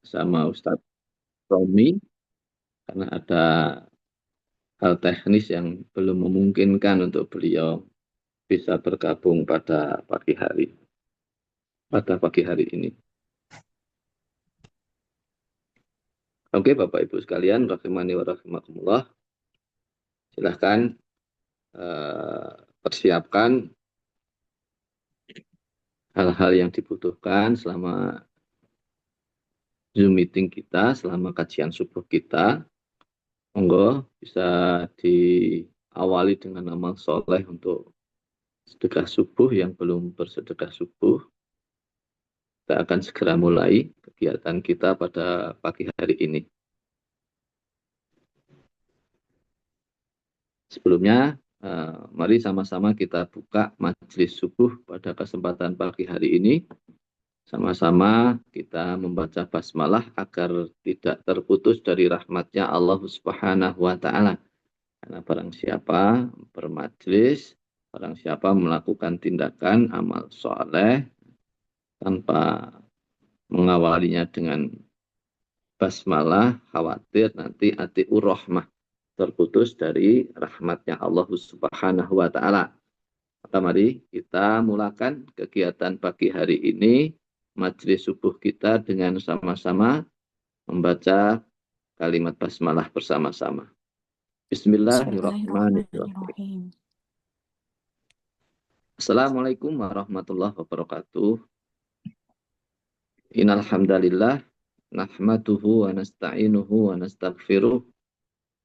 sama Ustadz Romi, karena ada hal teknis yang belum memungkinkan untuk beliau bisa bergabung pada pagi hari ini. Oke, Bapak Ibu sekalian, rahimani wa rahimakumullah. Silahkan persiapkan hal-hal yang dibutuhkan selama Zoom meeting kita, selama kajian subuh kita. Monggo bisa diawali dengan amal soleh untuk sedekah subuh. Yang belum bersedekah subuh, kita akan segera mulai kegiatan kita pada pagi hari ini. Sebelumnya, mari sama-sama kita buka majelis subuh pada kesempatan pagi hari ini. Sama-sama kita membaca basmalah agar tidak terputus dari rahmatnya Allah Subhanahu wa Ta'ala. Karena barang siapa bermajelis, barang siapa melakukan tindakan amal soleh tanpa mengawalinya dengan basmalah, khawatir nanti atiur rahmah, terputus dari rahmatnya Allah Subhanahu wa Ta'ala. Maka mari kita mulakan kegiatan pagi hari ini, majelis subuh kita dengan sama-sama membaca kalimat basmalah bersama-sama. Bismillahirrahmanirrahim. Bismillahirrahmanirrahim. Assalamualaikum warahmatullahi wabarakatuh. Innal hamdalillah nahmaduhu wa nasta'inuhu wa nastaghfiruh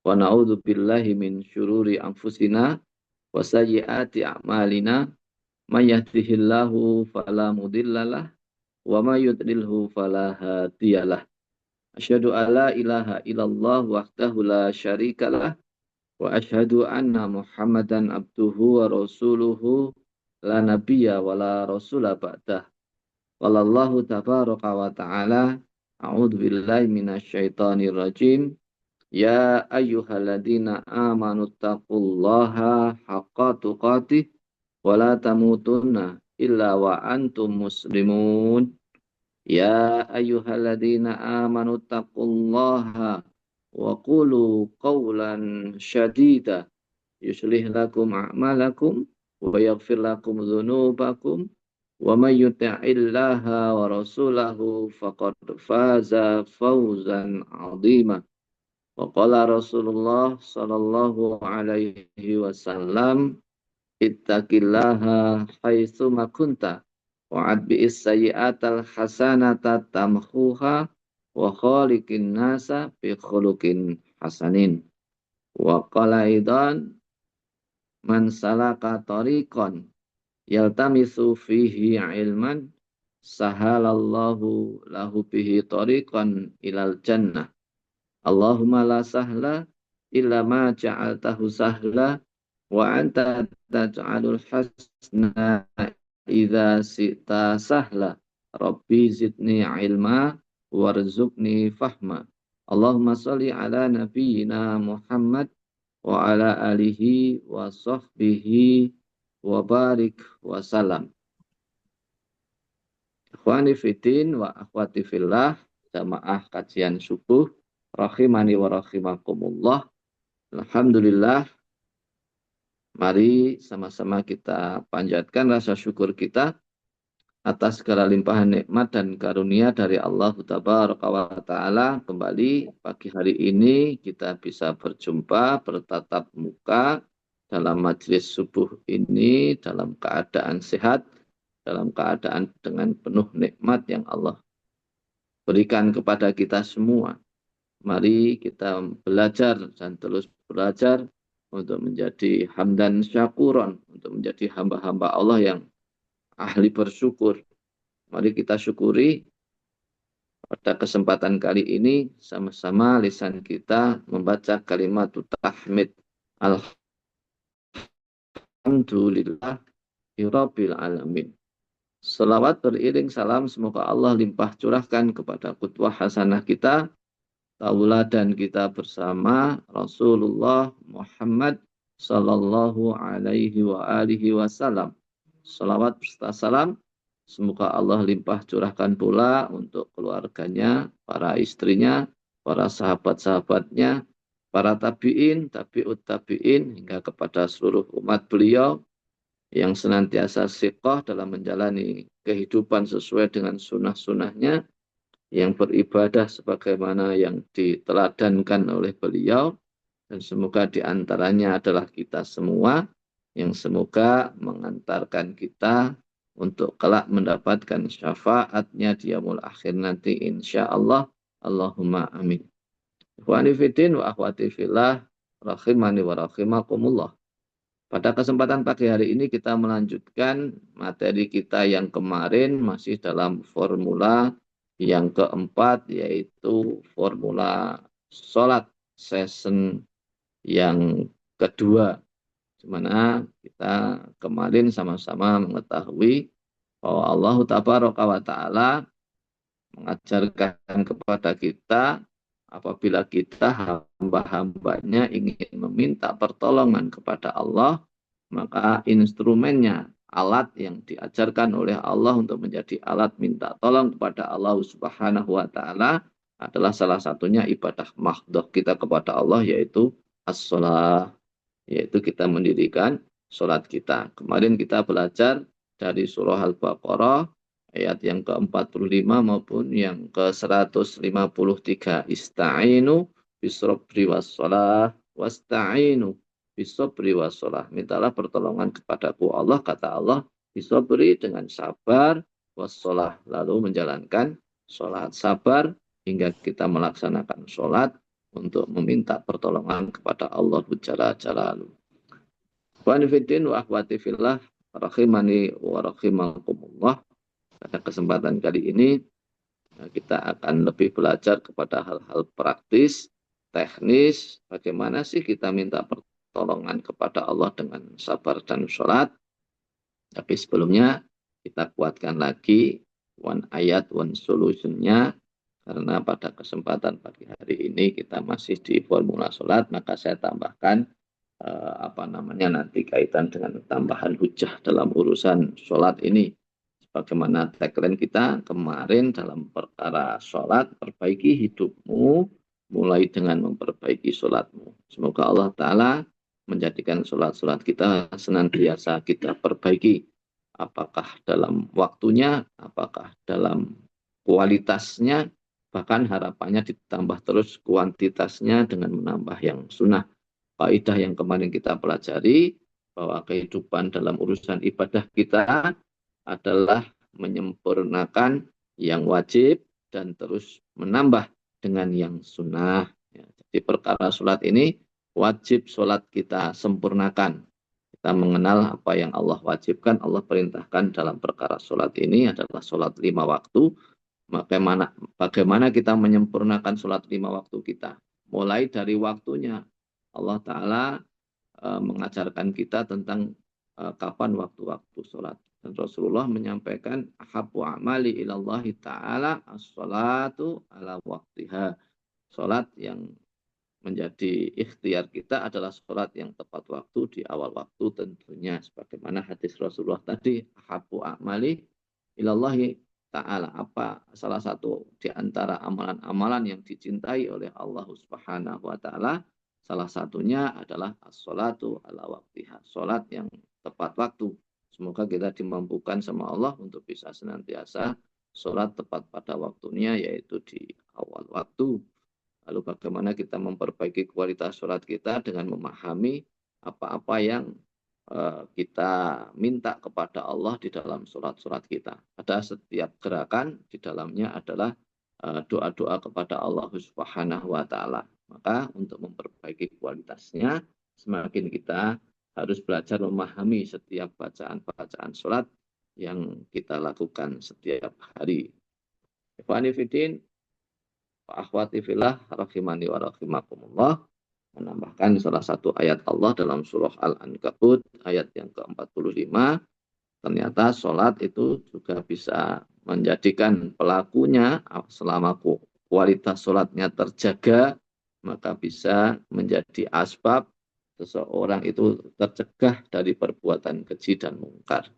wa na'udzu billahi min syururi anfusina wa sayyiati a'malina. May yahdihillahu fala mudhillalah wa may yudlilhu fala hadiyalah. Asyhadu an la ilaha illallah wahdahu la syarikalah wa asyhadu anna Muhammadan abduhu wa rasuluhu la nabiyya wa la rasula ba'dah. Wallahu tabaraka wa ta'ala a'udzu billahi minasyaitonir rajim. Ya ayyuhalladzina amanu taqullaha haqqa tuqatih wa la tamutunna illa wa antum muslimun. Ya ayyuhalladzina amanu taqullaha wa qulu qawlan syadida yuslih lakum a'malakum wa yaghfir lakum dzunubakum wa may yuti'illaha wa rasulahu faqad faza fawzan 'azima. Wa qala Rasulullah sallallahu alaihi wasallam, ittaqillaha haitsu ma kunta wa adbi'is sayyi'atal hasanata tamhuha wa khaliqin nasa bi khuluqin hasanin. Wa qala aidan, man salaka tariqan yaltamisu fihi ilman sahalallahu lahu bihi tariqan ilal jannah. Allahumma la sahla illa ma ja'altahu sahla wa anta taj'alul hasna idza sita sahla. Rabbi zidni ilma warzuqni fahma. Allahumma sholli ala nabiyyina Muhammad wa ala alihi wa sahbihi wa barik wa salam. Ikhwani fiddin wa akhwati fillah, jamaah kajian subuh rahimani wa rahimakumullah. Alhamdulillah, mari sama-sama kita panjatkan rasa syukur kita atas segala limpahan nikmat dan karunia dari Allah Tabaraka wa Ta'ala. Kembali pagi hari ini kita bisa berjumpa, bertatap muka dalam majelis subuh ini dalam keadaan sehat, dalam keadaan dengan penuh nikmat yang Allah berikan kepada kita semua. Mari kita belajar dan terus belajar untuk menjadi hamdan syakuron, untuk menjadi hamba-hamba Allah yang ahli bersyukur. Mari kita syukuri pada kesempatan kali ini sama-sama lisan kita membaca kalimat tahmid. Alhamdulillah Rabbil alamin. Salawat beriring salam semoga Allah limpah curahkan kepada qudwah hasanah kita, tauladan kita bersama Rasulullah Muhammad sallallahu alaihi wa alihi wasallam. Salawat serta salam Semoga Allah limpah curahkan pula untuk keluarganya, para istrinya, para sahabat-sahabatnya, para tabi'in, tabi'ut tabi'in, hingga kepada seluruh umat beliau yang senantiasa siqah dalam menjalani kehidupan sesuai dengan sunnah-sunnahnya, yang beribadah sebagaimana yang diteladankan oleh beliau, dan semoga diantaranya adalah kita semua, yang semoga mengantarkan kita untuk kelak mendapatkan syafaatnya di yaumul akhir nanti insya Allah. Allahumma amin. Ikhwani fiddin wa akhwati fillah, rahimani wa rahimakumullah. Pada kesempatan pagi hari ini kita melanjutkan materi kita yang kemarin, masih dalam formula yang keempat, yaitu formula sholat season yang kedua, di mana kita kemarin sama-sama mengetahui bahwa Allah Tabaraka wa Ta'ala mengajarkan kepada kita, apabila kita hamba-hambanya ingin meminta pertolongan kepada Allah, maka instrumennya, alat yang diajarkan oleh Allah untuk menjadi alat minta tolong kepada Allah Subhanahu wa Ta'ala adalah salah satunya ibadah mahdhah kita kepada Allah, yaitu as-shalah, yaitu kita mendirikan sholat kita. Kemarin kita belajar dari surah Al-Baqarah ayat yang ke-45 maupun yang ke-153. Ista'inu bisrobri wassalah wasta'inu bisrobri wassalah. Mintalah pertolongan kepadaku Allah, kata Allah, bisrobri, dengan sabar, wassalah, lalu menjalankan sholat. Sabar hingga kita melaksanakan sholat untuk meminta pertolongan kepada Allah Jalla Jalaluhu. Wa nifidin wa akhwati fillah, rahimani wa rahimakumullah. Pada kesempatan kali ini kita akan lebih belajar kepada hal-hal praktis, teknis, bagaimana sih kita minta pertolongan kepada Allah dengan sabar dan sholat. Tapi sebelumnya kita kuatkan lagi one ayat, one solutionnya, karena pada kesempatan pagi hari ini kita masih di formula sholat, maka saya tambahkan nanti kaitan dengan tambahan hujah dalam urusan sholat ini. Bagaimana tagline kita kemarin dalam perkara sholat, perbaiki hidupmu mulai dengan memperbaiki sholatmu. Semoga Allah Ta'ala menjadikan sholat-sholat kita senantiasa kita perbaiki. Apakah dalam waktunya, apakah dalam kualitasnya, bahkan harapannya ditambah terus kuantitasnya dengan menambah yang sunnah. Kaidah yang kemarin kita pelajari, bahwa kehidupan dalam urusan ibadah kita adalah menyempurnakan yang wajib dan terus menambah dengan yang sunnah. Ya, jadi perkara sholat ini wajib sholat kita sempurnakan. Kita mengenal apa yang Allah wajibkan, Allah perintahkan dalam perkara sholat ini adalah sholat 5 waktu. Bagaimana kita menyempurnakan sholat 5 waktu kita? Mulai dari waktunya. Allah Ta'ala mengajarkan kita tentang kapan waktu-waktu sholat. Dan Rasulullah menyampaikan, ahabbu amali ilallahi ta'ala as-sholatu ala waktiha. Sholat yang menjadi ikhtiar kita adalah sholat yang tepat waktu di awal waktu tentunya. Sebagaimana hadis Rasulullah tadi, ahabbu amali ilallahi ta'ala. Apa salah satu di antara amalan-amalan yang dicintai oleh Allah Subhanahu wa Ta'ala? Salah satunya adalah as-sholatu ala waktiha, sholat yang tepat waktu. Semoga kita dimampukan sama Allah untuk bisa senantiasa sholat tepat pada waktunya, yaitu di awal waktu. Lalu bagaimana kita memperbaiki kualitas sholat kita dengan memahami apa-apa yang kita minta kepada Allah di dalam sholat-sholat kita. Pada setiap gerakan di dalamnya adalah doa-doa kepada Allah Subhanahu wa Ta'ala. Maka untuk memperbaiki kualitasnya, semakin kita harus belajar memahami setiap bacaan-bacaan sholat yang kita lakukan setiap hari. Ikhwani fiddin, akhwati fillah, rahimani wa rahimakumullah, menambahkan salah satu ayat Allah dalam surah Al-Ankabut ayat yang ke-45. Ternyata sholat itu juga bisa menjadikan pelakunya, selama kualitas sholatnya terjaga, maka bisa menjadi asbab seseorang itu tercegah dari perbuatan keji dan mungkar.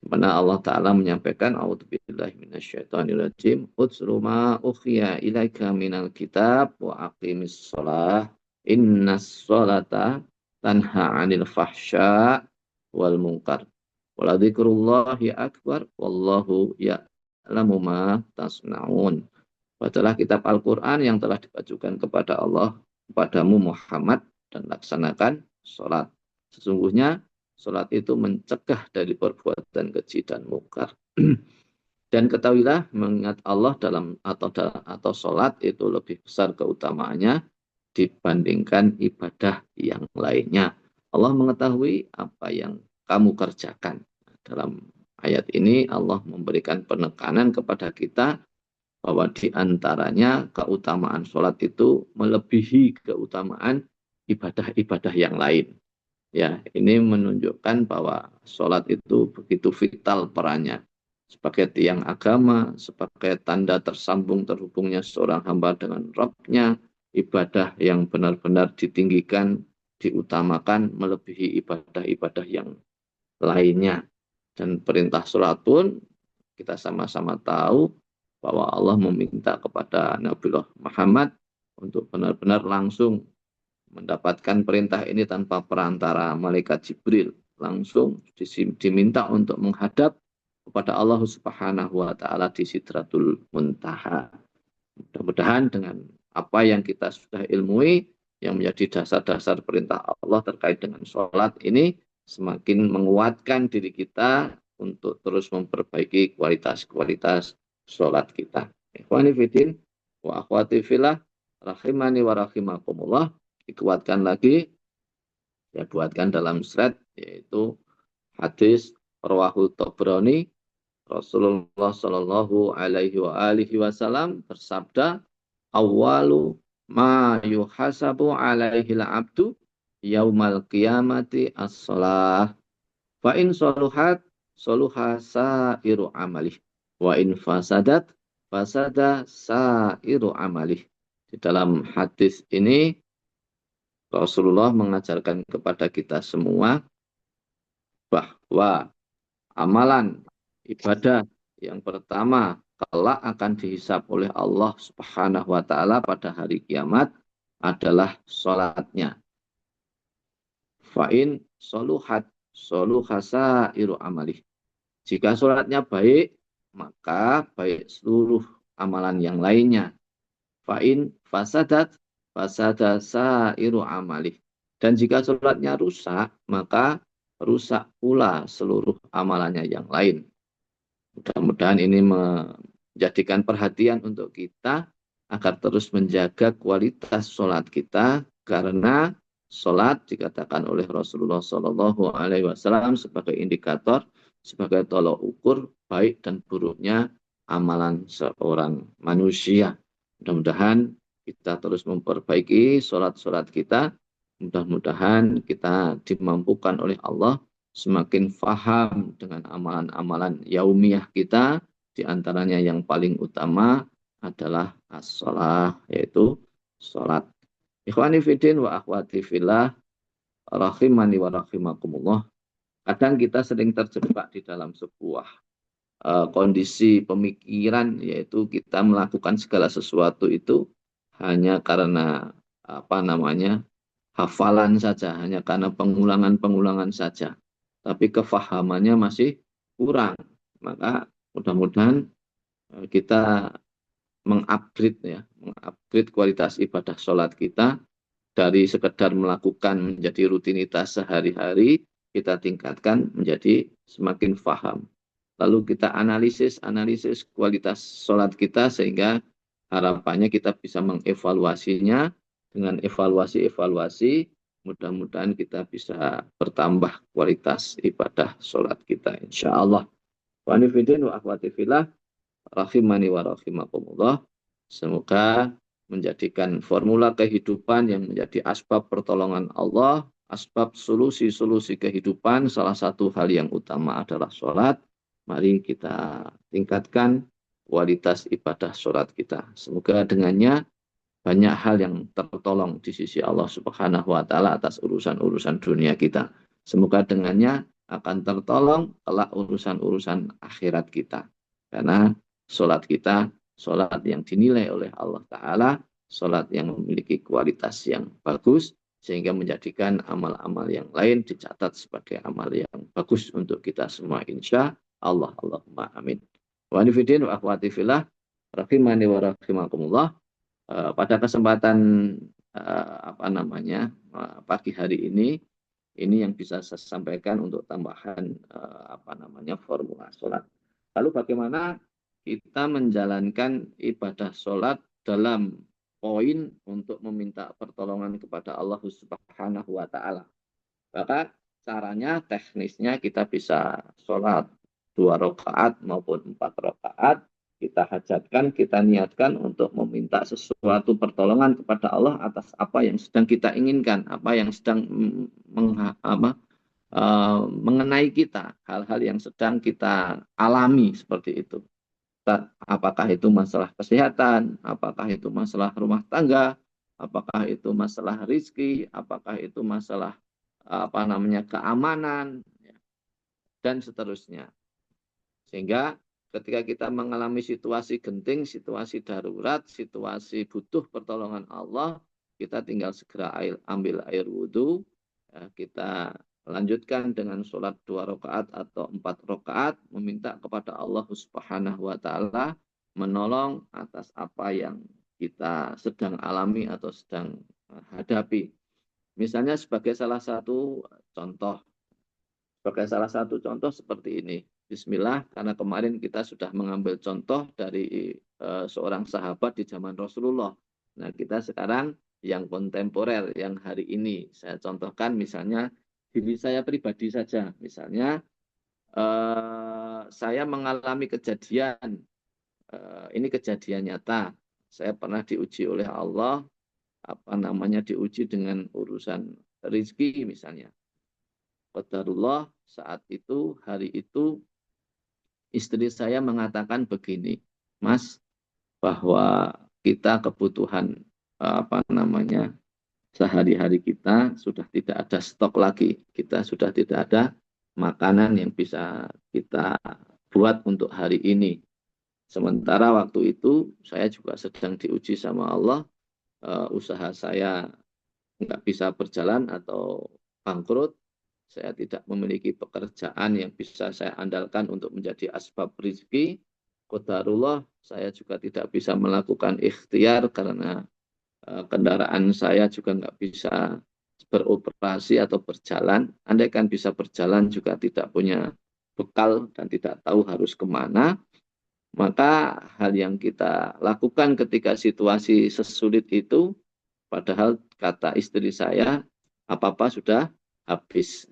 Mana Allah Ta'ala menyampaikan, A'udzubillahi minasyaitonirrajim, Utslu ma ukhiya ilaika minal kitab wa aqimis sholah, innas sholata tanha 'anil fahsya wal munkar. Wa dzikrullahi akbar, wallahu ya'lamu ma tasna'un. Bacalah kitab Al-Quran yang telah dibacakan kepada Allah, kepadamu Muhammad, dan laksanakan sholat. Sesungguhnya sholat itu mencegah dari perbuatan keji dan mungkar. Dan ketahuilah mengingat Allah atau sholat itu lebih besar keutamaannya dibandingkan ibadah yang lainnya. Allah mengetahui apa yang kamu kerjakan. Dalam ayat ini Allah memberikan penekanan kepada kita bahwa di antaranya keutamaan sholat itu melebihi keutamaan ibadah-ibadah yang lain. Ya, ini menunjukkan bahwa sholat itu begitu vital perannya sebagai tiang agama, sebagai tanda tersambung terhubungnya seorang hamba dengan Rabb-nya, ibadah yang benar-benar ditinggikan, diutamakan melebihi ibadah-ibadah yang lainnya. Dan perintah sholat pun kita sama-sama tahu bahwa Allah meminta kepada Nabiullah Muhammad untuk benar-benar langsung mendapatkan perintah ini tanpa perantara malaikat Jibril, langsung diminta untuk menghadap kepada Allah Subhanahu wa taala di Sidratul Muntaha. Mudah-mudahan dengan apa yang kita sudah ilmui yang menjadi dasar-dasar perintah Allah terkait dengan sholat ini semakin menguatkan diri kita untuk terus memperbaiki kualitas-kualitas sholat kita. Ikhwani fillah wa akhwati fillah rahimani wa rahimakumullah. Dikuatkan lagi, ya buatkan dalam slide, yaitu hadis Rawahu Tabrani, Rasulullah Shallallahu Alaihi Wasallam bersabda, awalu ma yuhasabu alaihi abdu yaumal qiyamati as-salah, fa in saluhat saluha sairu amalih, wa in fasadat fasada sairu amalih. Di dalam hadis ini Rasulullah mengajarkan kepada kita semua bahwa amalan ibadah yang pertama kelak akan dihisab oleh Allah Subhanahu wa taala pada hari kiamat adalah salatnya. Fa'in soluhat soluhasa iru amalih. Jika salatnya baik, maka baik seluruh amalan yang lainnya. Fa'in fasadat fasada sairu amalih. Dan jika sholatnya rusak, maka rusak pula seluruh amalannya yang lain. Mudah-mudahan ini menjadikan perhatian untuk kita agar terus menjaga kualitas sholat kita, karena sholat dikatakan oleh Rasulullah Shallallahu Alaihi Wasallam sebagai indikator, sebagai tolok ukur baik dan buruknya amalan seorang manusia. Mudah-mudahan kita terus memperbaiki sholat-sholat kita. Mudah-mudahan kita dimampukan oleh Allah semakin faham dengan amalan-amalan yaumiyah kita. Di antaranya yang paling utama adalah as-sholah, yaitu sholat. Ikhwani fiddin wa akhwati fillah, rahimani wa rahimakumullah. Kadang kita sering terjebak di dalam sebuah kondisi pemikiran, yaitu kita melakukan segala sesuatu itu hanya karena hafalan saja, hanya karena pengulangan-pengulangan saja, tapi kefahamannya masih kurang. Maka mudah-mudahan kita mengupgrade kualitas ibadah sholat kita dari sekedar melakukan menjadi rutinitas sehari-hari, kita tingkatkan menjadi semakin faham. Lalu kita analisis kualitas sholat kita, sehingga harapannya kita bisa mengevaluasinya. Dengan evaluasi, mudah-mudahan kita bisa bertambah kualitas ibadah sholat kita, insya Allah. Wa nifidin wa akhwati fillah, rahimani wa rahimakumullah. Semoga menjadikan formula kehidupan yang menjadi asbab pertolongan Allah, asbab solusi-solusi kehidupan. Salah satu hal yang utama adalah sholat. Mari kita tingkatkan kualitas ibadah sholat kita. Semoga dengannya banyak hal yang tertolong di sisi Allah Subhanahu wa taala atas urusan-urusan dunia kita. Semoga dengannya akan tertolong kelak urusan-urusan akhirat kita. Karena sholat kita, sholat yang dinilai oleh Allah Ta'ala, sholat yang memiliki kualitas yang bagus, sehingga menjadikan amal-amal yang lain dicatat sebagai amal yang bagus untuk kita semua, insya Allah. Allahumma amin. Wa nifidin wa akhwati fillah, rahimani wa rahimakumullah. Pada kesempatan pagi hari ini yang bisa saya sampaikan untuk tambahan formula sholat. Lalu bagaimana kita menjalankan ibadah sholat dalam poin untuk meminta pertolongan kepada Allah Subhanahu wa Ta'ala. Maka caranya, teknisnya kita bisa sholat 2 rakaat maupun 4 rakaat. Kita hajatkan, kita niatkan untuk meminta sesuatu pertolongan kepada Allah atas apa yang sedang kita inginkan, apa yang sedang mengenai kita, hal-hal yang sedang kita alami seperti itu. Apakah itu masalah kesehatan, apakah itu masalah rumah tangga, apakah itu masalah rizki, apakah itu masalah keamanan, dan seterusnya. Sehingga ketika kita mengalami situasi genting, situasi darurat, situasi butuh pertolongan Allah, kita tinggal segera ambil air wudhu, kita lanjutkan dengan sholat 2 rakaat atau 4 rakaat, meminta kepada Allah Subhanahu wa Ta'ala menolong atas apa yang kita sedang alami atau sedang hadapi. Misalnya sebagai salah satu contoh seperti ini. Bismillah, karena kemarin kita sudah mengambil contoh dari seorang sahabat di zaman Rasulullah. Nah, kita sekarang yang kontemporer, yang hari ini saya contohkan, misalnya diri saya pribadi saja. Misalnya saya mengalami kejadian, ini kejadian nyata. Saya pernah diuji oleh Allah, diuji dengan urusan rezeki misalnya. Qadarullah, saat itu, hari itu, istri saya mengatakan begini, Mas, bahwa kita kebutuhan sehari-hari kita sudah tidak ada stok lagi. Kita sudah tidak ada makanan yang bisa kita buat untuk hari ini. Sementara waktu itu saya juga sedang diuji sama Allah, usaha saya nggak bisa berjalan atau bangkrut. Saya tidak memiliki pekerjaan yang bisa saya andalkan untuk menjadi asbab rezeki. Qadarullah, saya juga tidak bisa melakukan ikhtiar karena kendaraan saya juga nggak bisa beroperasi atau berjalan. Andaikan bisa berjalan juga tidak punya bekal dan tidak tahu harus kemana. Maka hal yang kita lakukan ketika situasi sesulit itu, padahal kata istri saya, apa-apa sudah habis.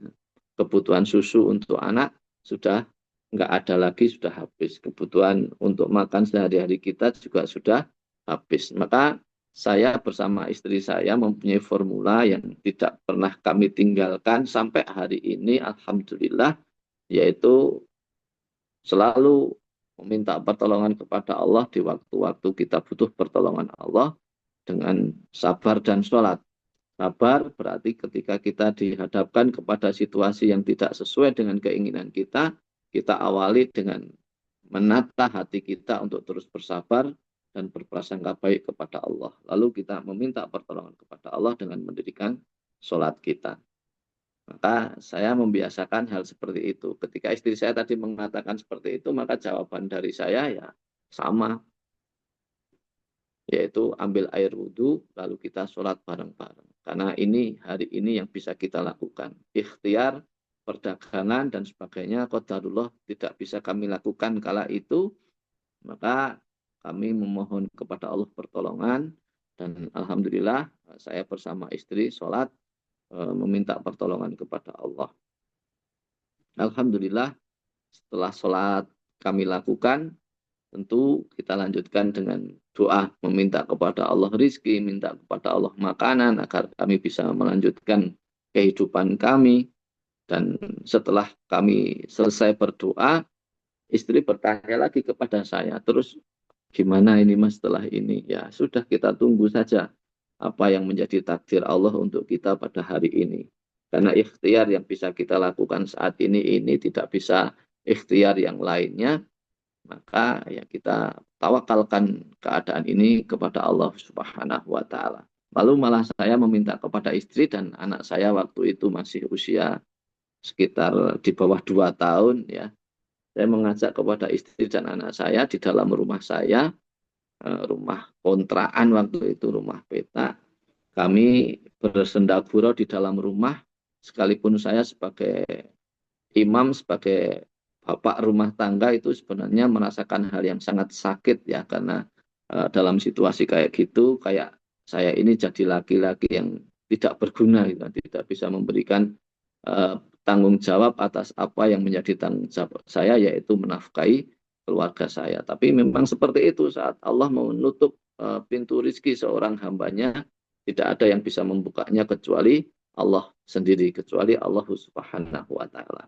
Kebutuhan susu untuk anak sudah nggak ada lagi, sudah habis. Kebutuhan untuk makan sehari-hari kita juga sudah habis. Maka saya bersama istri saya mempunyai formula yang tidak pernah kami tinggalkan sampai hari ini, alhamdulillah, yaitu selalu meminta pertolongan kepada Allah di waktu-waktu kita butuh pertolongan Allah dengan sabar dan sholat. Sabar berarti ketika kita dihadapkan kepada situasi yang tidak sesuai dengan keinginan kita, kita awali dengan menata hati kita untuk terus bersabar dan berprasangka baik kepada Allah. Lalu kita meminta pertolongan kepada Allah dengan mendirikan sholat kita. Maka saya membiasakan hal seperti itu. Ketika istri saya tadi mengatakan seperti itu, maka jawaban dari saya ya sama, yaitu ambil air wudhu, lalu kita sholat bareng-bareng. Karena ini hari ini yang bisa kita lakukan. Ikhtiar, perdagangan, dan sebagainya, qadarullah tidak bisa kami lakukan kala itu, maka kami memohon kepada Allah pertolongan, dan alhamdulillah saya bersama istri sholat, meminta pertolongan kepada Allah. Alhamdulillah, setelah sholat kami lakukan, tentu kita lanjutkan dengan doa, meminta kepada Allah rizki, minta kepada Allah makanan, agar kami bisa melanjutkan kehidupan kami. Dan setelah kami selesai berdoa, istri bertanya lagi kepada saya, terus gimana ini Mas setelah ini? Ya sudah, kita tunggu saja apa yang menjadi takdir Allah untuk kita pada hari ini. Karena ikhtiar yang bisa kita lakukan saat ini tidak bisa ikhtiar yang lainnya, maka ya kita tawakalkan keadaan ini kepada Allah Subhanahu wa taala. Lalu malah saya meminta kepada istri dan anak saya waktu itu masih usia sekitar di bawah 2 tahun ya. Saya mengajak kepada istri dan anak saya di dalam rumah saya, rumah kontrakan waktu itu, rumah petak. Kami bersendagurau di dalam rumah, sekalipun saya sebagai imam, sebagai bapak rumah tangga itu sebenarnya merasakan hal yang sangat sakit ya, karena dalam situasi kayak gitu, kayak saya ini jadi laki-laki yang tidak berguna gitu, tidak bisa memberikan tanggung jawab atas apa yang menjadi tanggung jawab saya, yaitu menafkahi keluarga saya. Tapi memang seperti itu, saat Allah menutup pintu rizki seorang hambanya, tidak ada yang bisa membukanya kecuali Allah sendiri, kecuali Allah Subhanahu wa taala.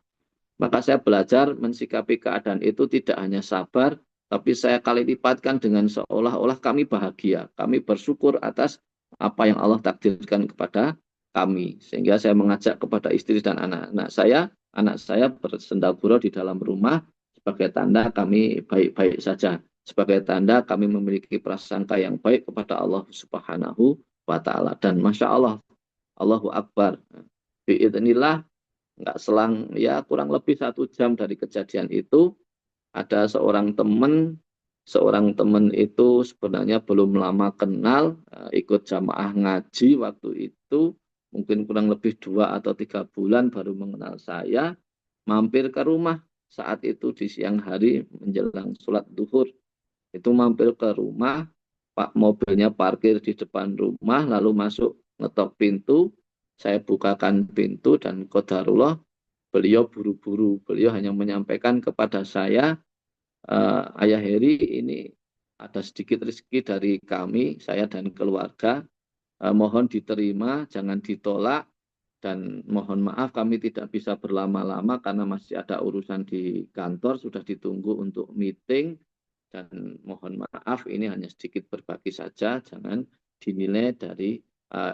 Maka saya belajar mensikapi keadaan itu tidak hanya sabar, tapi saya kali lipatkan dengan seolah-olah kami bahagia. Kami bersyukur atas apa yang Allah takdirkan kepada kami. Sehingga saya mengajak kepada istri dan anak saya bersendagurau di dalam rumah sebagai tanda kami baik-baik saja. Sebagai tanda kami memiliki prasangka yang baik kepada Allah Subhanahu wa taala. Dan Masya Allah, Allahu Akbar. Biidznillah, nggak selang ya kurang lebih 1 jam dari kejadian itu, ada seorang teman itu sebenarnya belum lama kenal, ikut jamaah ngaji waktu itu, mungkin kurang lebih 2 atau 3 bulan baru mengenal saya, mampir ke rumah saat itu di siang hari menjelang sholat duhur. Itu mampir ke rumah, Pak, mobilnya parkir di depan rumah, lalu masuk ngetok pintu, saya bukakan pintu dan qadarullah beliau buru-buru. Beliau hanya menyampaikan kepada saya, Ayah Heri, ini ada sedikit rezeki dari kami, saya dan keluarga, mohon diterima, jangan ditolak, dan mohon maaf kami tidak bisa berlama-lama karena masih ada urusan di kantor, sudah ditunggu untuk meeting, dan mohon maaf ini hanya sedikit berbagi saja, jangan dinilai dari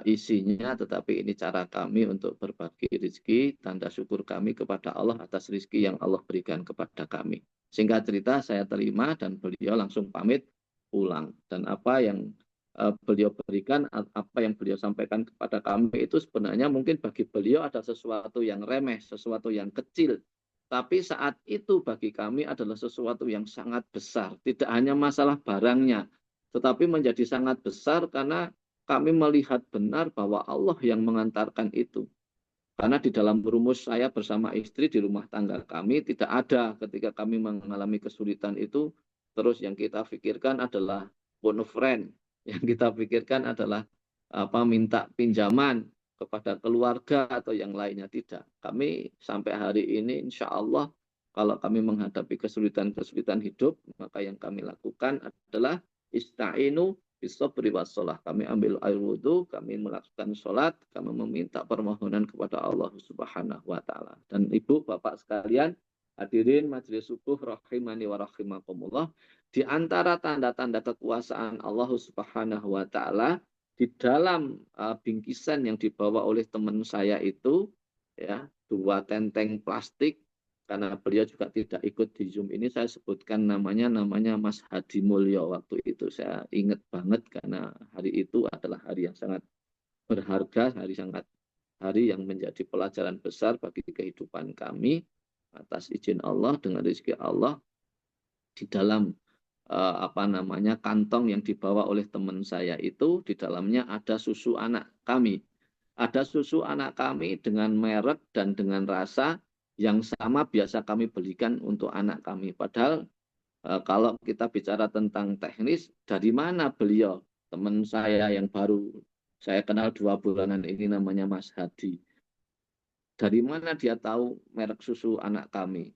isinya, tetapi ini cara kami untuk berbagi rezeki, tanda syukur kami kepada Allah atas rezeki yang Allah berikan kepada kami. Singkat cerita, saya terima dan beliau langsung pamit pulang. Dan apa yang beliau berikan, apa yang beliau sampaikan kepada kami itu sebenarnya mungkin bagi beliau ada sesuatu yang remeh, sesuatu yang kecil. Tapi saat itu bagi kami adalah sesuatu yang sangat besar. Tidak hanya masalah barangnya, tetapi menjadi sangat besar karena kami melihat benar bahwa Allah yang mengantarkan itu. Karena di dalam rumus saya bersama istri di rumah tangga kami tidak ada ketika kami mengalami kesulitan itu, terus yang kita pikirkan adalah phone friend, yang kita pikirkan adalah minta pinjaman kepada keluarga atau yang lainnya, tidak. Kami sampai hari ini insya Allah kalau kami menghadapi kesulitan-kesulitan hidup, maka yang kami lakukan adalah ista'inu bisabri wassalah. Kami ambil air wudhu, kami melakukan sholat, kami meminta permohonan kepada Allah Subhanahu wa taala. Dan Ibu, Bapak sekalian, hadirin majelis subuh rahimani wa rahimakumullah, di antara tanda-tanda kekuasaan Allah Subhanahu wa taala di dalam bingkisan yang dibawa oleh teman saya itu, ya, 2 tenteng plastik, karena beliau juga tidak ikut di Zoom ini, saya sebutkan namanya Mas Hadi Mulyo. Waktu itu saya ingat banget karena hari itu adalah hari yang sangat berharga, hari yang menjadi pelajaran besar bagi kehidupan kami. Atas izin Allah, dengan rezeki Allah, di dalam kantong yang dibawa oleh teman saya itu, di dalamnya ada susu anak kami. Ada susu anak kami dengan merek dan dengan rasa yang sama biasa kami belikan untuk anak kami. Padahal kalau kita bicara tentang teknis, dari mana beliau, teman saya yang baru saya kenal 2 bulanan ini, namanya Mas Hadi, dari mana dia tahu merek susu anak kami?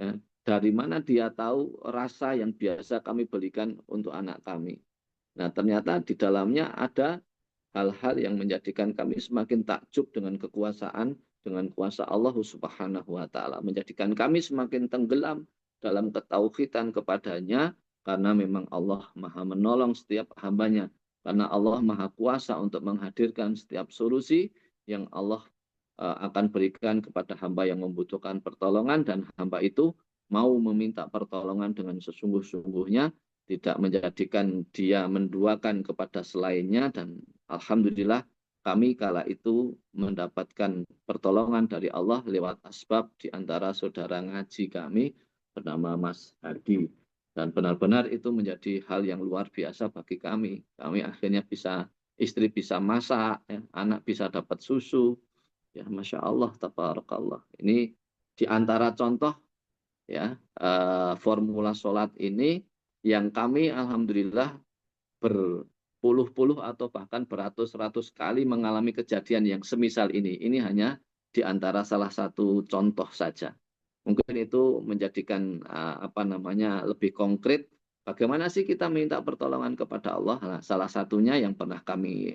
Ya, dari mana dia tahu rasa yang biasa kami belikan untuk anak kami? Nah, ternyata di dalamnya ada hal-hal yang menjadikan kami semakin takjub dengan kekuasaan, dengan kuasa Allah Subhanahu wa taala, menjadikan kami semakin tenggelam dalam ketauhidan kepadanya, karena memang Allah Maha menolong setiap hambanya, karena Allah Maha kuasa untuk menghadirkan setiap solusi yang Allah akan berikan kepada hamba yang membutuhkan pertolongan, dan hamba itu mau meminta pertolongan dengan sesungguh-sungguhnya, tidak menjadikan dia menduakan kepada selainnya. Dan alhamdulillah kami kala itu mendapatkan pertolongan dari Allah lewat asbab, di antara saudara ngaji kami bernama Mas Hadi. Dan benar-benar itu menjadi hal yang luar biasa bagi kami. Kami akhirnya bisa, istri bisa masak, ya, anak bisa dapat susu. Ya, Masya Allah, tabarakallah. Ini di antara contoh, ya, formula sholat ini yang kami alhamdulillah berpuluh-puluh atau bahkan beratus-ratus kali mengalami kejadian yang semisal ini. Ini hanya di antara salah satu contoh saja. Mungkin itu menjadikan apa namanya, lebih konkret bagaimana sih kita minta pertolongan kepada Allah. Nah, salah satunya yang pernah kami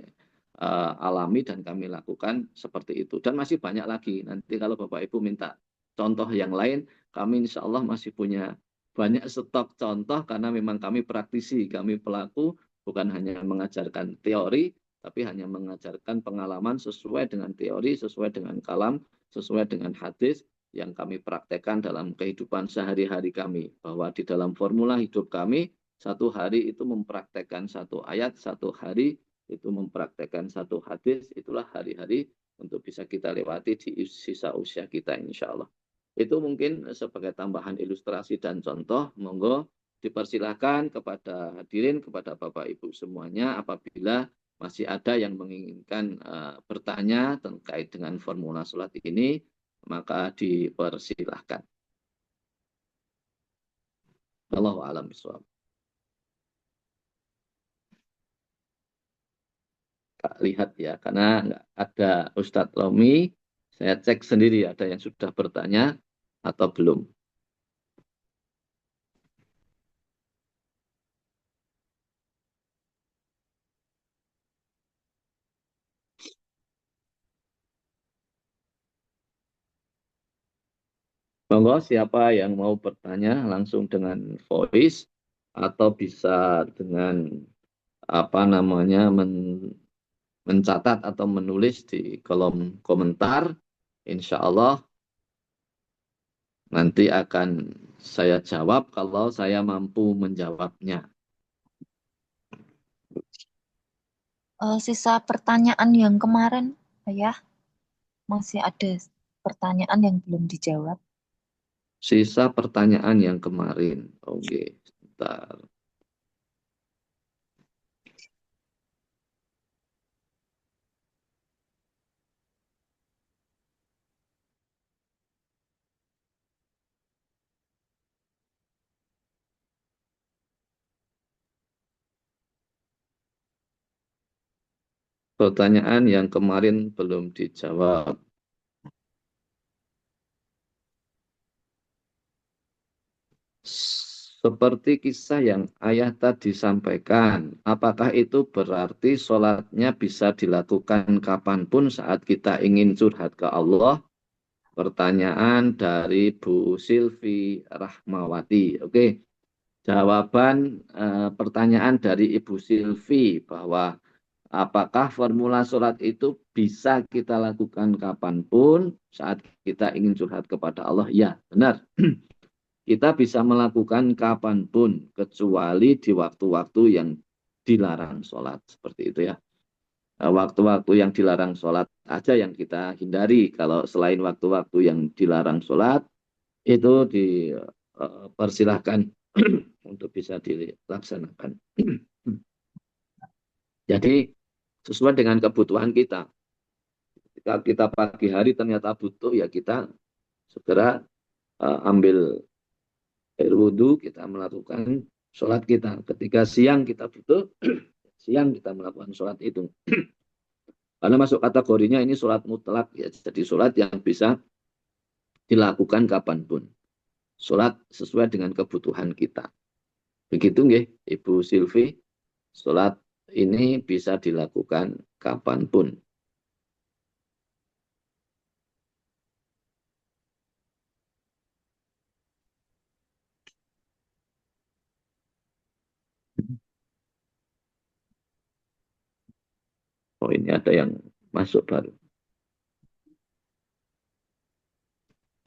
alami dan kami lakukan seperti itu. Dan masih banyak lagi. Nanti kalau Bapak Ibu minta contoh yang lain, kami insya Allah masih punya banyak stok contoh, karena memang kami praktisi, kami pelaku, bukan hanya mengajarkan teori, tapi hanya mengajarkan pengalaman sesuai dengan teori, sesuai dengan kalam, sesuai dengan hadis yang kami praktekkan dalam kehidupan sehari-hari kami. Bahwa di dalam formula hidup kami, satu hari itu mempraktekkan satu ayat, satu hari itu mempraktekkan satu hadis. Itulah hari-hari untuk bisa kita lewati di sisa usia kita, insya Allah. Itu mungkin sebagai tambahan ilustrasi dan contoh. Monggo dipersilahkan kepada hadirin, kepada Bapak Ibu semuanya, apabila masih ada yang menginginkan bertanya terkait dengan formula sholat ini, maka dipersilahkan. Allahu a'lam bishawab. Tak lihat ya, karena nggak ada Ustadz Romi. Saya cek sendiri ada yang sudah bertanya atau belum. Monggo siapa yang mau bertanya langsung dengan voice, atau bisa dengan apa namanya, mencatat atau menulis di kolom komentar. Insya Allah nanti akan saya jawab kalau saya mampu menjawabnya. Sisa pertanyaan yang kemarin, ya, masih ada pertanyaan yang belum dijawab. Sisa pertanyaan yang kemarin. Oke, sebentar. Pertanyaan yang kemarin belum dijawab. Seperti kisah yang ayah tadi sampaikan, apakah itu berarti sholatnya bisa dilakukan kapanpun saat kita ingin curhat ke Allah? Pertanyaan dari Bu Silvi Rahmawati. Oke, jawaban pertanyaan dari Ibu Silvi bahwa apakah formula sholat itu bisa kita lakukan kapanpun saat kita ingin curhat kepada Allah? Ya, benar. Kita bisa melakukan kapanpun, kecuali di waktu-waktu yang dilarang sholat. Seperti itu ya. Waktu-waktu yang dilarang sholat aja yang kita hindari. Kalau selain waktu-waktu yang dilarang sholat, itu dipersilahkan untuk bisa dilaksanakan. Jadi sesuai dengan kebutuhan kita. Ketika kita pagi hari ternyata butuh, ya kita segera ambil air wudhu, kita melakukan sholat kita. Ketika siang kita butuh, siang kita melakukan sholat itu. Karena masuk kategorinya ini sholat mutlak, ya. Jadi sholat yang bisa dilakukan kapanpun. Sholat sesuai dengan kebutuhan kita. Begitu nggih, Ibu Silvi, sholat ini bisa dilakukan kapanpun. Oh, ini ada yang masuk baru.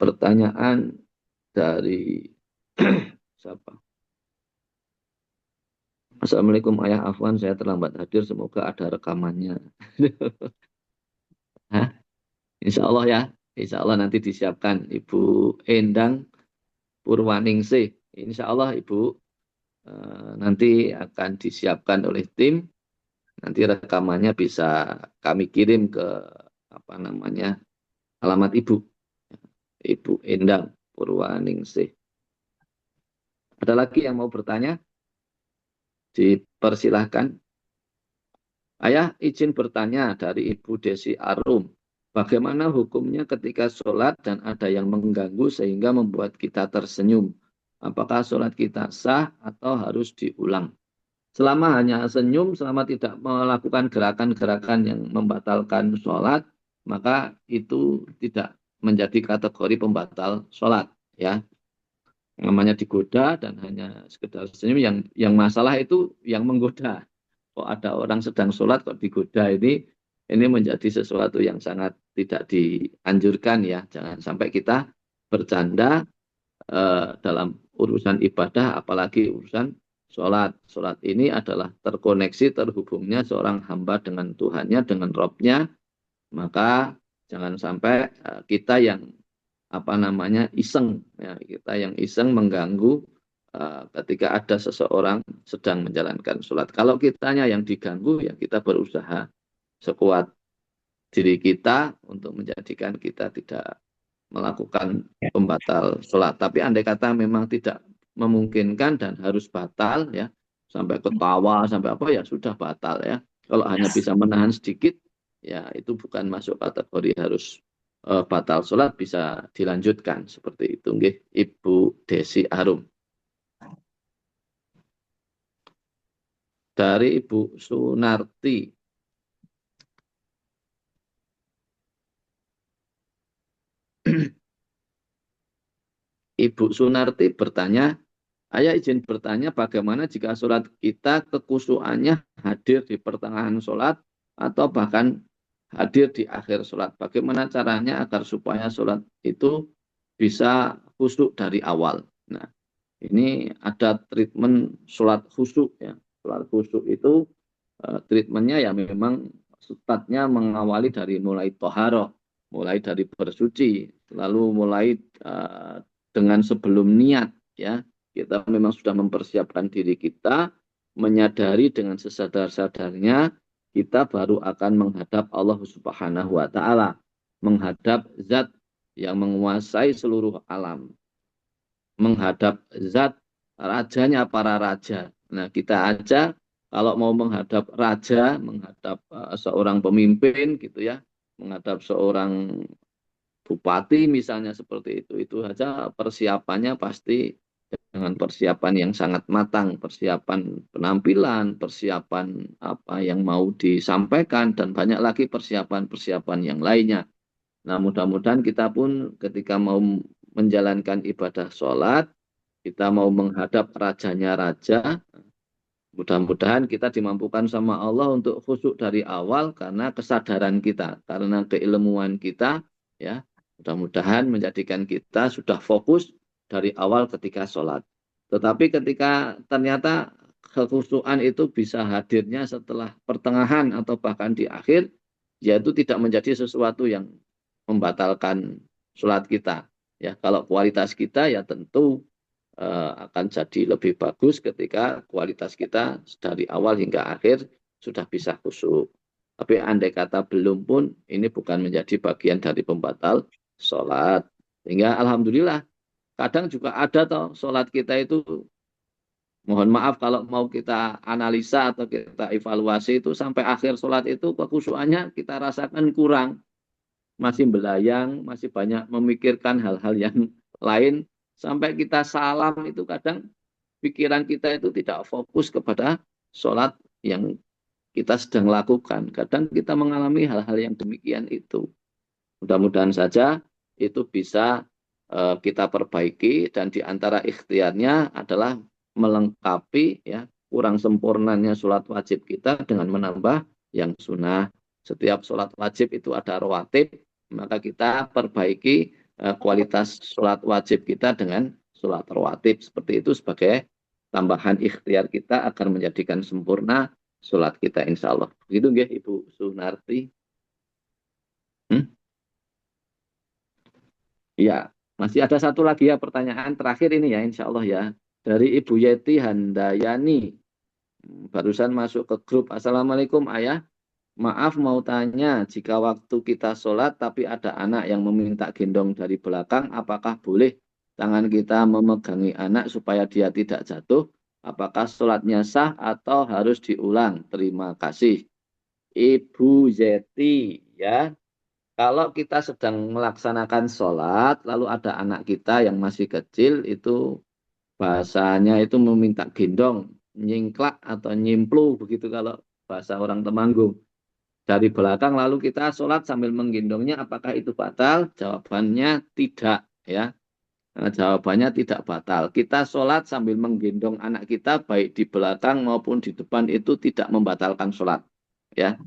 pertanyaan dari siapa? Assalamualaikum Ayah Afwan, saya terlambat hadir, semoga ada rekamannya. Hah? Insya Allah ya, insya Allah nanti disiapkan Ibu Endang Purwaningsih. Insya Allah Ibu nanti akan disiapkan oleh tim. Nanti rekamannya bisa kami kirim ke apa namanya alamat Ibu, Ibu Endang Purwaningsih. Ada lagi yang mau bertanya? Dipersilahkan. Ayah izin bertanya dari Ibu Desi Arum. Bagaimana hukumnya ketika sholat dan ada yang mengganggu sehingga membuat kita tersenyum? Apakah sholat kita sah atau harus diulang? Selama hanya senyum, selama tidak melakukan gerakan-gerakan yang membatalkan sholat, maka itu tidak menjadi kategori pembatal sholat. Ya, namanya digoda dan hanya sekedar senyum. Yang masalah itu yang menggoda. Kok ada orang sedang sholat kok digoda, ini menjadi sesuatu yang sangat tidak dianjurkan ya. Jangan sampai kita bercanda dalam urusan ibadah, apalagi urusan sholat. Sholat ini adalah terkoneksi, terhubungnya seorang hamba dengan Tuhannya, dengan Robnya. Maka jangan sampai kita yang apa namanya iseng, ya, kita yang iseng mengganggu ketika ada seseorang sedang menjalankan sholat. Kalau kitanya yang diganggu, ya kita berusaha sekuat diri kita untuk menjadikan kita tidak melakukan pembatal sholat. Tapi andai kata memang tidak memungkinkan dan harus batal, ya sampai ketawa, sampai apa, ya sudah batal ya. Kalau hanya bisa menahan sedikit, ya itu bukan masuk kategori harus batal sholat, bisa dilanjutkan seperti itu. Nggih, Ibu Desi Arum. Dari Ibu Sunarti. Ibu Sunarti bertanya, Ayah izin bertanya bagaimana jika sholat kita kekhusyuannya hadir di pertengahan sholat atau bahkan hadir di akhir sholat. Bagaimana caranya agar supaya sholat itu bisa khusyuk dari awal. Nah, ini ada treatment sholat khusyuk ya. Sholat khusyuk itu treatmentnya ya memang sifatnya mengawali dari mulai toharoh, mulai dari bersuci, lalu mulai dengan sebelum niat ya. Kita memang sudah mempersiapkan diri kita, menyadari dengan sesadar-sadarnya kita baru akan menghadap Allah Subhanahu wa taala, menghadap zat yang menguasai seluruh alam, menghadap zat rajanya para raja. Nah, kita aja kalau mau menghadap raja, menghadap seorang pemimpin gitu ya, menghadap seorang bupati misalnya seperti itu saja persiapannya pasti dengan persiapan yang sangat matang, persiapan penampilan, persiapan apa yang mau disampaikan, dan banyak lagi persiapan-persiapan yang lainnya. Nah, mudah-mudahan kita pun ketika mau menjalankan ibadah sholat, kita mau menghadap rajanya raja, mudah-mudahan kita dimampukan sama Allah untuk khusyuk dari awal karena kesadaran kita, karena keilmuan kita, ya. Mudah-mudahan menjadikan kita sudah fokus dari awal ketika sholat. Tetapi ketika ternyata kekhusyukan itu bisa hadirnya setelah pertengahan atau bahkan di akhir, yaitu tidak menjadi sesuatu yang membatalkan sholat kita. Ya, kalau kualitas kita ya tentu akan jadi lebih bagus ketika kualitas kita dari awal hingga akhir sudah bisa khusyuk. Tapi andai kata belum pun, ini bukan menjadi bagian dari pembatal sholat. Sehingga alhamdulillah, kadang juga ada toh sholat kita itu, mohon maaf kalau mau kita analisa atau kita evaluasi itu sampai akhir sholat itu kekhusyukannya kita rasakan kurang. Masih belayang, masih banyak memikirkan hal-hal yang lain. Sampai kita salam itu kadang pikiran kita itu tidak fokus kepada sholat yang kita sedang lakukan. Kadang kita mengalami hal-hal yang demikian itu. Mudah-mudahan saja itu bisa kita perbaiki, dan di antara ikhtiarnya adalah melengkapi ya kurang sempurnanya sholat wajib kita dengan menambah yang sunnah. Setiap sholat wajib itu ada rawatib, maka kita perbaiki kualitas sholat wajib kita dengan sholat rawatib. Seperti itu sebagai tambahan ikhtiar kita agar menjadikan sempurna sholat kita insya Allah. Begitu nggih Ibu Sunarti? Ya, masih ada satu lagi ya pertanyaan terakhir ini ya insya Allah ya. Dari Ibu Yeti Handayani. Barusan masuk ke grup. Assalamualaikum Ayah. Maaf mau tanya, jika waktu kita sholat tapi ada anak yang meminta gendong dari belakang, apakah boleh tangan kita memegangi anak supaya dia tidak jatuh? Apakah sholatnya sah atau harus diulang? Terima kasih. Ibu Yeti, ya. Kalau kita sedang melaksanakan sholat, lalu ada anak kita yang masih kecil, itu bahasanya itu meminta gendong, nyingklak atau nyimplu, begitu kalau bahasa orang Temanggung. Dari belakang lalu kita sholat sambil menggendongnya, apakah itu batal? Jawabannya tidak, ya. Nah, jawabannya tidak batal. Kita sholat sambil menggendong anak kita, baik di belakang maupun di depan, itu tidak membatalkan sholat, ya.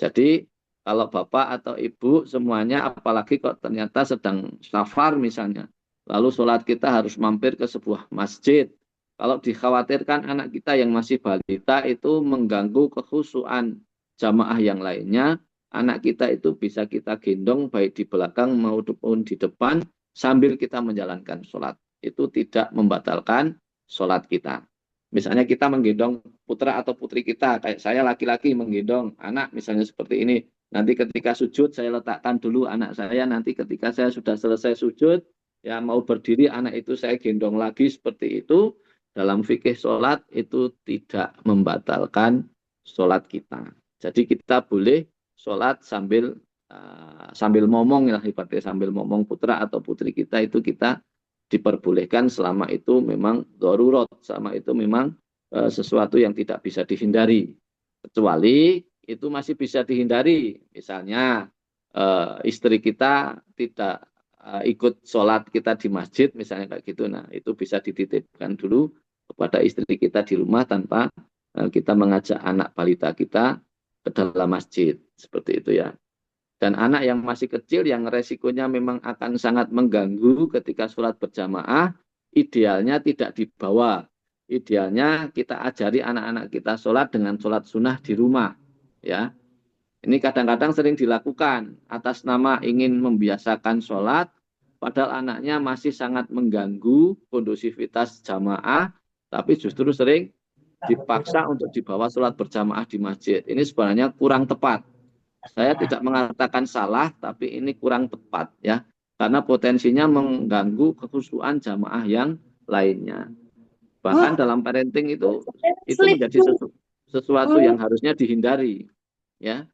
Jadi kalau bapak atau ibu semuanya, apalagi kok ternyata sedang safar misalnya, lalu sholat kita harus mampir ke sebuah masjid. Kalau dikhawatirkan anak kita yang masih balita itu mengganggu kekhusyuan jamaah yang lainnya, anak kita itu bisa kita gendong baik di belakang maupun di depan sambil kita menjalankan sholat. Itu tidak membatalkan sholat kita. Misalnya kita menggendong putra atau putri kita, kayak saya laki-laki menggendong anak misalnya seperti ini. Nanti ketika sujud saya letakkan dulu anak saya, nanti ketika saya sudah selesai sujud, ya mau berdiri anak itu saya gendong lagi seperti itu. Dalam fikih sholat itu tidak membatalkan sholat kita. Jadi kita boleh sholat sambil ngomong ya, ibaratnya sambil ngomong putra atau putri kita itu kita diperbolehkan selama itu memang darurat, selama itu memang sesuatu yang tidak bisa dihindari. Kecuali itu masih bisa dihindari. Misalnya istri kita tidak ikut sholat kita di masjid, misalnya kayak gitu. Nah, itu bisa dititipkan dulu kepada istri kita di rumah tanpa kita mengajak anak balita kita ke dalam masjid. Seperti itu ya. Dan anak yang masih kecil yang resikonya memang akan sangat mengganggu ketika sholat berjamaah, idealnya tidak dibawa. Idealnya kita ajari anak-anak kita sholat dengan sholat sunnah di rumah. Ya, ini kadang-kadang sering dilakukan atas nama ingin membiasakan sholat, padahal anaknya masih sangat mengganggu kondusivitas jamaah, tapi justru sering dipaksa untuk dibawa sholat berjamaah di masjid. Ini sebenarnya kurang tepat. Saya tidak mengatakan salah, tapi ini kurang tepat ya, karena potensinya mengganggu kekhusyuan jamaah yang lainnya. Bahkan dalam parenting itu menjadi sesuatu yang harusnya dihindari. Ya,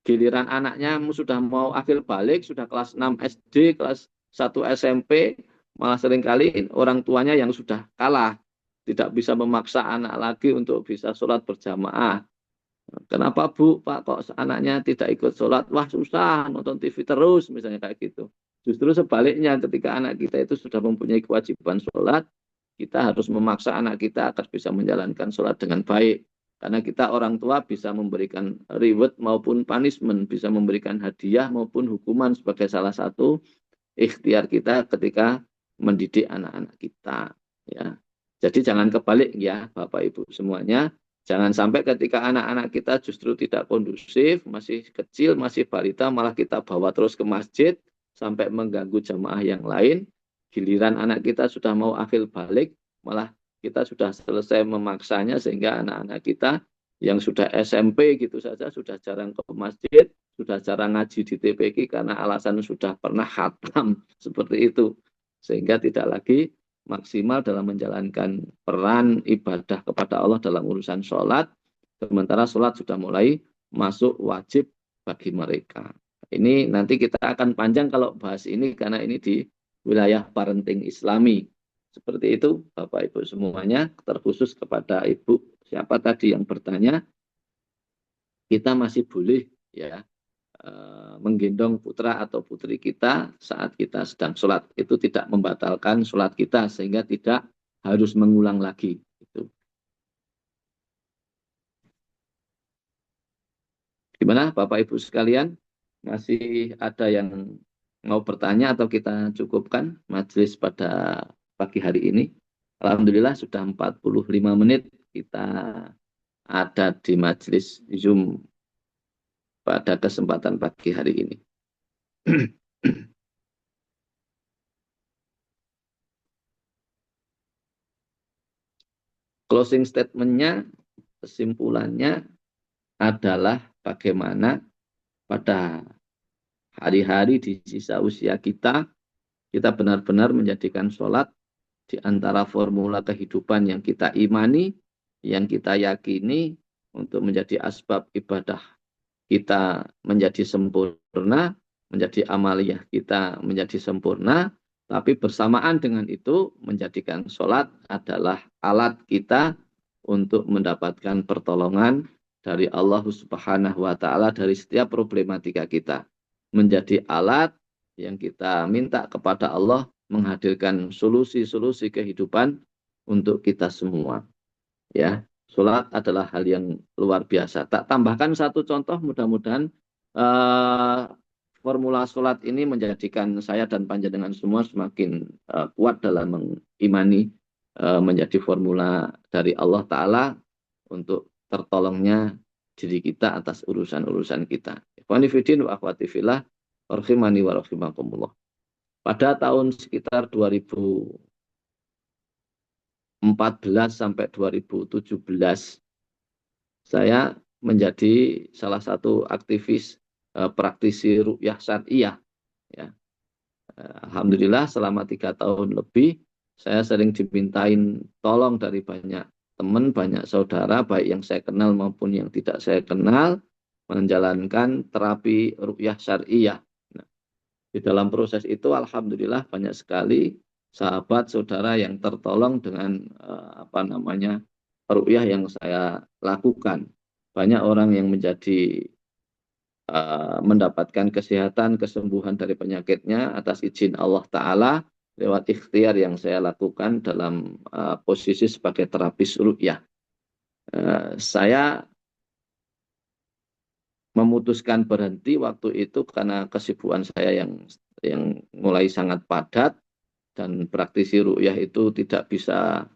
giliran anaknya sudah mau akhir balik, sudah kelas 6 SD, kelas 1 SMP, malah seringkali orang tuanya yang sudah kalah, tidak bisa memaksa anak lagi untuk bisa sholat berjamaah. Kenapa Bu, Pak kok anaknya tidak ikut sholat? Wah susah, nonton TV terus, misalnya kayak gitu. Justru sebaliknya ketika anak kita itu sudah mempunyai kewajiban sholat, kita harus memaksa anak kita agar bisa menjalankan sholat dengan baik. Karena kita orang tua bisa memberikan reward maupun punishment, bisa memberikan hadiah maupun hukuman sebagai salah satu ikhtiar kita ketika mendidik anak-anak kita. Ya. Jadi jangan kebalik ya Bapak Ibu semuanya. Jangan sampai ketika anak-anak kita justru tidak kondusif, masih kecil, masih balita, malah kita bawa terus ke masjid sampai mengganggu jamaah yang lain. Giliran anak kita sudah mau akhir balik, malah kita sudah selesai memaksanya sehingga anak-anak kita yang sudah SMP gitu saja sudah jarang ke masjid, sudah jarang ngaji di TPQ karena alasan sudah pernah khatam seperti itu. Sehingga tidak lagi maksimal dalam menjalankan peran ibadah kepada Allah dalam urusan sholat, sementara sholat sudah mulai masuk wajib bagi mereka. Ini nanti kita akan panjang kalau bahas ini karena ini di wilayah parenting Islami. Seperti itu Bapak Ibu semuanya, terkhusus kepada Ibu siapa tadi yang bertanya, kita masih boleh ya menggendong putra atau putri kita saat kita sedang sholat. Itu tidak membatalkan sholat kita sehingga tidak harus mengulang lagi. Itu. Gimana Bapak Ibu sekalian? Masih ada yang mau bertanya atau kita cukupkan majelis pada pagi hari ini? Alhamdulillah sudah 45 menit kita ada di majelis Zoom pada kesempatan pagi hari ini. Closing statement-nya, kesimpulannya adalah bagaimana pada hari-hari di sisa usia kita, kita benar-benar menjadikan sholat di antara formula kehidupan yang kita imani, yang kita yakini untuk menjadi asbab ibadah kita menjadi sempurna, menjadi amaliyah kita menjadi sempurna, tapi bersamaan dengan itu menjadikan sholat adalah alat kita untuk mendapatkan pertolongan dari Allah Subhanahu wa Ta'ala dari setiap problematika kita. Menjadi alat yang kita minta kepada Allah menghadirkan solusi-solusi kehidupan untuk kita semua. Ya, sholat adalah hal yang luar biasa. Tak tambahkan satu contoh, mudah-mudahan formula sholat ini menjadikan saya dan panjenengan semua semakin kuat dalam mengimani menjadi formula dari Allah Ta'ala untuk tertolongnya diri kita atas urusan-urusan kita. Ikhwani fiddin wa akhwati fillah, rahimani wa rahimakumullah. Pada tahun sekitar 2014 sampai 2017, saya menjadi salah satu aktivis praktisi ruqyah syariah. Ya. Alhamdulillah selama 3 tahun lebih saya sering dimintain tolong dari banyak teman, banyak saudara, baik yang saya kenal maupun yang tidak saya kenal, menjalankan terapi ruqyah syariah. Nah, di dalam proses itu alhamdulillah banyak sekali sahabat saudara yang tertolong dengan ruqyah yang saya lakukan. Banyak orang yang menjadi mendapatkan kesehatan, kesembuhan dari penyakitnya atas izin Allah Ta'ala lewat ikhtiar yang saya lakukan dalam posisi sebagai terapis ruqyah. Saya memutuskan berhenti waktu itu karena kesibukan saya yang mulai sangat padat, dan praktisi ruqyah itu tidak bisa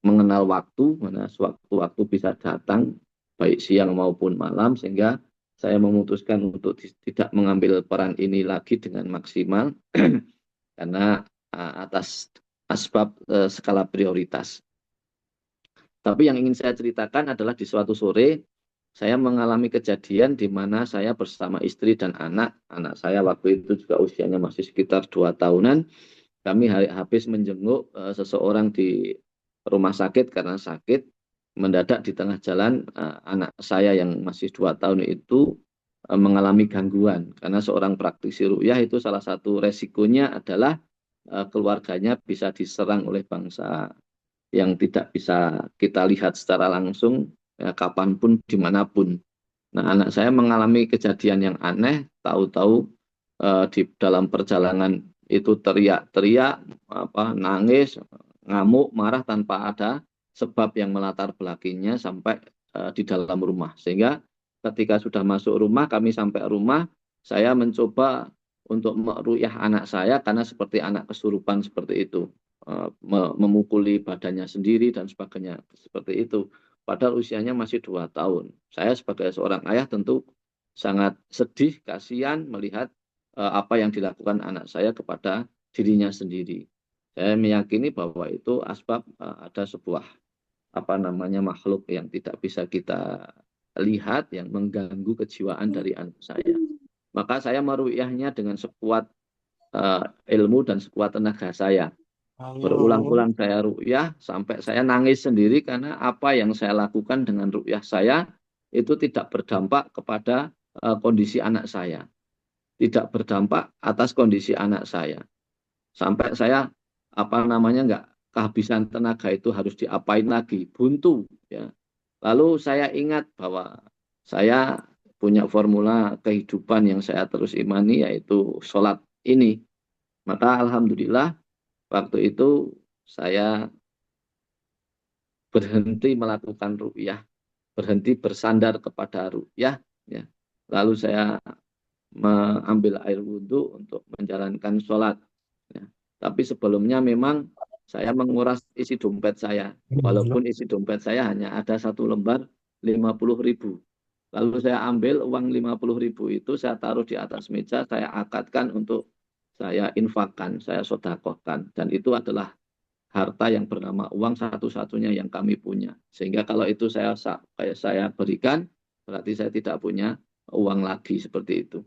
mengenal waktu, mana waktu bisa datang baik siang maupun malam, sehingga saya memutuskan untuk tidak mengambil peran ini lagi dengan maksimal karena atas asbab skala prioritas. Tapi yang ingin saya ceritakan adalah di suatu sore saya mengalami kejadian di mana saya bersama istri dan anak saya waktu itu juga usianya masih sekitar 2 tahunan. Kami habis menjenguk seseorang di rumah sakit karena sakit. Mendadak di tengah jalan anak saya yang masih 2 tahun itu mengalami gangguan. Karena seorang praktisi ruqyah itu salah satu resikonya adalah keluarganya bisa diserang oleh bangsa yang tidak bisa kita lihat secara langsung ya, kapanpun, dimanapun. Nah, anak saya mengalami kejadian yang aneh, tahu-tahu di dalam perjalanan itu teriak-teriak, nangis, ngamuk, marah tanpa ada sebab yang melatar belakanginya sampai di dalam rumah. Sehingga ketika sudah masuk rumah, kami sampai rumah, saya mencoba untuk meruqyah anak saya karena seperti anak kesurupan seperti itu, memukuli badannya sendiri dan sebagainya seperti itu. Padahal usianya masih 2 tahun. Saya sebagai seorang ayah tentu sangat sedih, kasihan melihat apa yang dilakukan anak saya kepada dirinya sendiri. Saya meyakini bahwa itu asbab ada sebuah makhluk yang tidak bisa kita lihat yang mengganggu kejiwaan dari anak saya. Maka saya meruqyahnya dengan sekuat ilmu dan sekuat tenaga saya. Berulang-ulang saya ruqyah sampai saya nangis sendiri karena apa yang saya lakukan dengan ruqyah saya itu tidak berdampak kepada kondisi anak saya, tidak berdampak atas kondisi anak saya. Sampai saya nggak kehabisan tenaga, itu harus diapain lagi, buntu ya. Lalu saya ingat bahwa saya punya formula kehidupan yang saya terus imani, yaitu sholat ini. Maka alhamdulillah waktu itu saya berhenti melakukan ruqyah, berhenti bersandar kepada ruqyah ya. Lalu saya mengambil air wudhu untuk menjalankan sholat. Ya. Tapi sebelumnya memang saya menguras isi dompet saya. Walaupun isi dompet saya hanya ada 1 lembar 50.000. Lalu saya ambil uang 50.000 itu, saya taruh di atas meja, saya akadkan untuk saya infakkan, saya sodakohkan. Dan itu adalah harta yang bernama uang satu-satunya yang kami punya. Sehingga kalau itu kayak saya berikan, berarti saya tidak punya uang lagi seperti itu.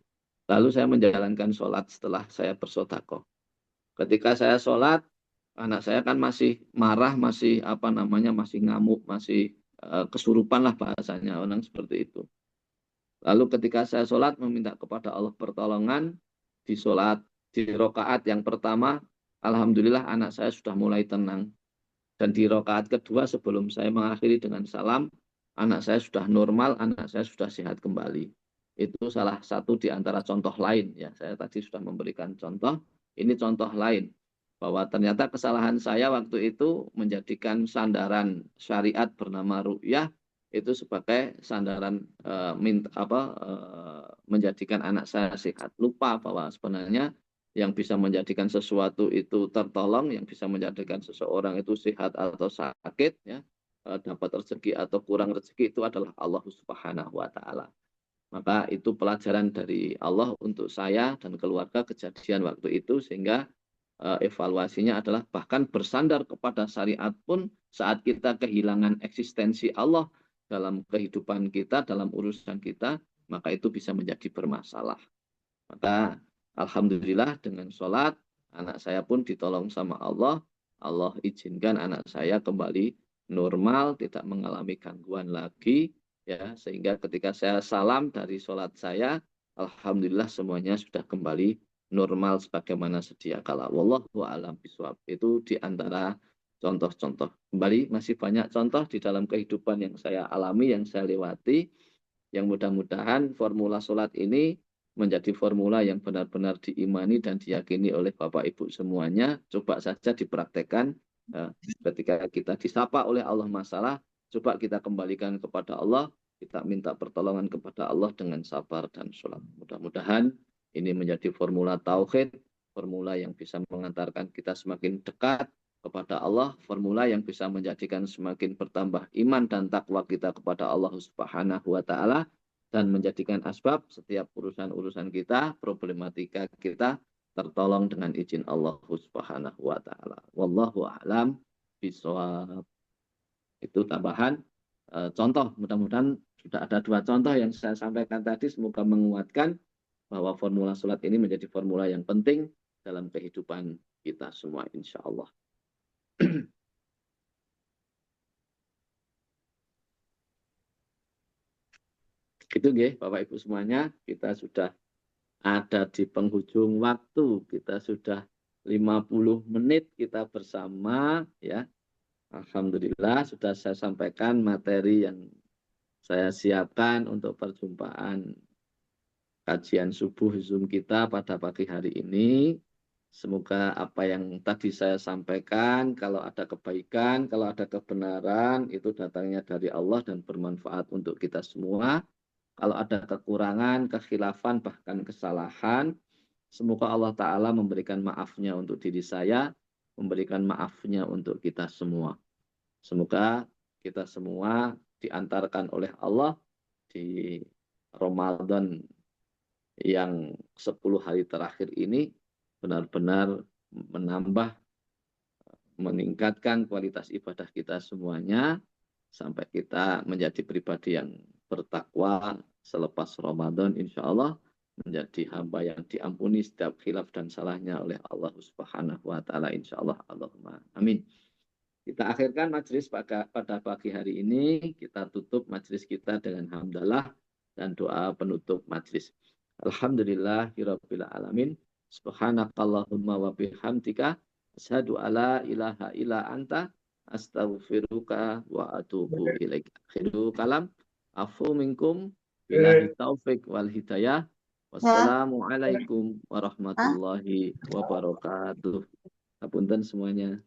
Lalu saya menjalankan sholat setelah saya bersodakoh. Ketika saya sholat, anak saya kan masih marah, masih masih ngamuk, masih kesurupan lah bahasanya orang seperti itu. Lalu ketika saya sholat meminta kepada Allah pertolongan di sholat, di rokaat yang pertama, alhamdulillah anak saya sudah mulai tenang. Dan di rokaat kedua sebelum saya mengakhiri dengan salam, anak saya sudah normal, anak saya sudah sehat kembali. Itu salah satu di antara contoh lain. Ya, saya tadi sudah memberikan contoh. Ini contoh lain bahwa ternyata kesalahan saya waktu itu menjadikan sandaran syariat bernama ru'yah itu sebagai sandaran menjadikan anak saya sehat. Lupa bahwa sebenarnya yang bisa menjadikan sesuatu itu tertolong, yang bisa menjadikan seseorang itu sehat atau sakit, ya, dapat rezeki atau kurang rezeki itu adalah Allah Subhanahu wa Ta'ala. Maka itu pelajaran dari Allah untuk saya dan keluarga kejadian waktu itu, sehingga evaluasinya adalah bahkan bersandar kepada syariat pun saat kita kehilangan eksistensi Allah dalam kehidupan kita, dalam urusan kita, maka itu bisa menjadi bermasalah. Maka alhamdulillah dengan sholat, anak saya pun ditolong sama Allah. Allah izinkan anak saya kembali normal, tidak mengalami gangguan lagi. Ya, sehingga ketika saya salam dari sholat saya, alhamdulillah semuanya sudah kembali normal sebagaimana sedia kala. Wallahu a'lam bishawab. Itu di antara contoh-contoh. Kembali masih banyak contoh di dalam kehidupan yang saya alami, yang saya lewati. Yang mudah-mudahan formula sholat ini menjadi formula yang benar-benar diimani dan diyakini oleh Bapak Ibu semuanya. Coba saja dipraktekkan ketika kita disapa oleh Allah masalah, coba kita kembalikan kepada Allah, kita minta pertolongan kepada Allah dengan sabar dan sholat. Mudah-mudahan ini menjadi formula tauhid, formula yang bisa mengantarkan kita semakin dekat kepada Allah, formula yang bisa menjadikan semakin bertambah iman dan takwa kita kepada Allah Subhanahu wa Ta'ala, dan menjadikan asbab setiap urusan-urusan kita, problematika kita tertolong dengan izin Allah Subhanahu wa Ta'ala. Wallahu a'lam bishawab. Itu tambahan contoh. Mudah-mudahan sudah ada 2 contoh yang saya sampaikan tadi, semoga menguatkan bahwa formula sholat ini menjadi formula yang penting dalam kehidupan kita semua, insya Allah. Itu nggih, Bapak Ibu semuanya, kita sudah ada di penghujung waktu. Kita sudah 50 menit kita bersama, ya. Alhamdulillah sudah saya sampaikan materi yang saya siapkan untuk perjumpaan kajian subuh Zoom kita pada pagi hari ini. Semoga apa yang tadi saya sampaikan, kalau ada kebaikan, kalau ada kebenaran, itu datangnya dari Allah dan bermanfaat untuk kita semua. Kalau ada kekurangan, kekhilafan, bahkan kesalahan, semoga Allah Ta'ala memberikan maafnya untuk diri saya, memberikan maafnya untuk kita semua. Semoga kita semua diantarkan oleh Allah di Ramadan yang 10 hari terakhir ini benar-benar menambah, meningkatkan kualitas ibadah kita semuanya, sampai kita menjadi pribadi yang bertakwa selepas Ramadan, insya Allah menjadi hamba yang diampuni setiap khilaf dan salahnya oleh Allah Subhanahu wa Ta'ala, insya Allah. Allahumma amin. Kita akhirkan majelis pada pagi hari ini. Kita tutup majelis kita dengan hamdalah dan doa penutup majelis. Alhamdulillahirabbil alamin. Subhanakallahumma wa bihamdika asyhadu alla ilaha illa anta astaghfiruka wa atubu ilaik. Akhiru kalam. Afu minkum billahi taufik wal hidayah. Wassalamualaikum warahmatullahi wabarakatuh. Hapunten semuanya.